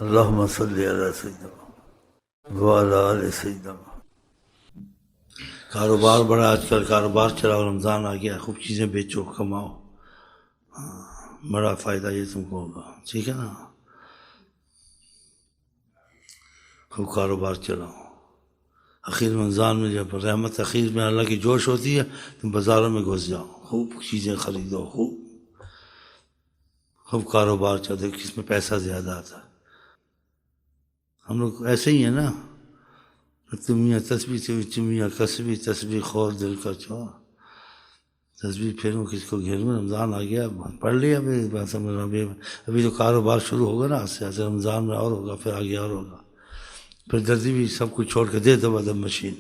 اللہم صلی علی سیدنا وعلی آل سیدنا۔ کاروبار بڑا، آج کل کاروبار چلاؤ، رمضان آ گیا، خوب چیزیں بیچو، کماؤ، بڑا فائدہ یہ تم کو ہوگا، ٹھیک ہے نا؟ خوب کاروبار چلاؤ۔ اخیر رمضان میں جب رحمت اخیر میں اللہ کی جوش ہوتی ہے تم بازاروں میں گھس جاؤ، خوب چیزیں خریدو، خوب کاروبار چلو، کس میں پیسہ زیادہ آتا ہے۔ ہم لوگ ایسے ہی ہیں نا، تم میاں تسبیح چمیاں کسبی تسبیح خور دل کا چوا، تسبیح پھیروں کس کو گھیروں، رمضان آ گیا، پڑھ لیا ابھی تو کاروبار شروع ہوگا نا، آستے آستے رمضان میں اور ہوگا، پھر آگے اور ہوگا، پھر دردی بھی سب کچھ چھوڑ کے دے دو دب مشین،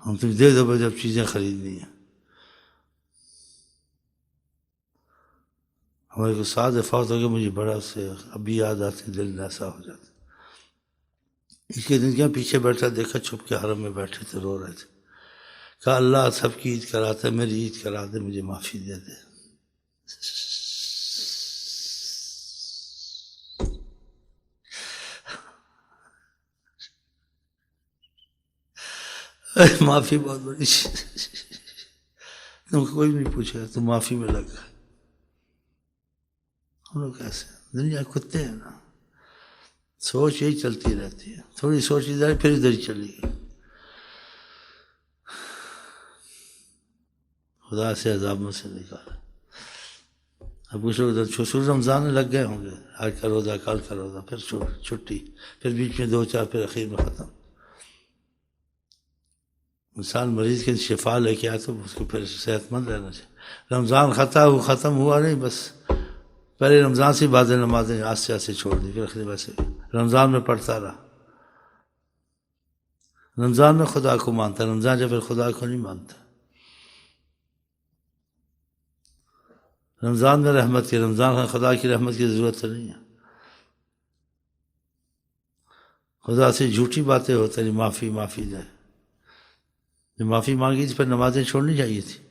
ہم تم دے دو جب چیزیں خریدنی ہیں۔ ہمارے کو ساتھ فوت ہو گیا، مجھے بڑا سے ابھی یاد آتے، دل ایسا ہو جاتا۔ اس کے دن کیا پیچھے بیٹھا دیکھا، چھپ کے حرم میں بیٹھے تھے، رو رہے تھے، کہا اللہ سب کی عید کراتا، میری عید کرا دے، مجھے معافی دے دے۔ معافی بہت بڑی تم کو کوئی نہیں پوچھے، تم معافی میں لگ گئے۔ ہم لوگ کیسے دنیا کتے ہیں نا، سوچ یہی چلتی رہتی ہے، تھوڑی سوچ ادھر پھر ادھر ہی چلی گئی۔ خدا سے عذابوں سے نکالا۔ اب کچھ لوگ شروع رمضان میں لگ گئے ہوں گے، آج کا روزہ کل کا روزہ، پھر چھٹی، پھر بیچ میں دو چار، پھر اخیر میں ختم۔ انسان مریض کے شفا لے کے آئے تو اس کو پھر صحت مند رہنا چاہیے۔ رمضان ختم ہوا نہیں، بس پہلے رمضان سے بعد نمازیں آستے آستے چھوڑ دی، پھر ویسے رمضان میں پڑھتا رہا۔ رمضان میں خدا کو مانتا، رمضان جب پھر خدا کو نہیں مانتا۔ رمضان میں رحمت کی، رمضان میں خدا کی رحمت کی ضرورت نہیں ہے۔ خدا سے جھوٹی باتیں ہوتی ہیں، معافی دے، جب معافی مانگی تو پھر نمازیں چھوڑنی چاہیے تھی۔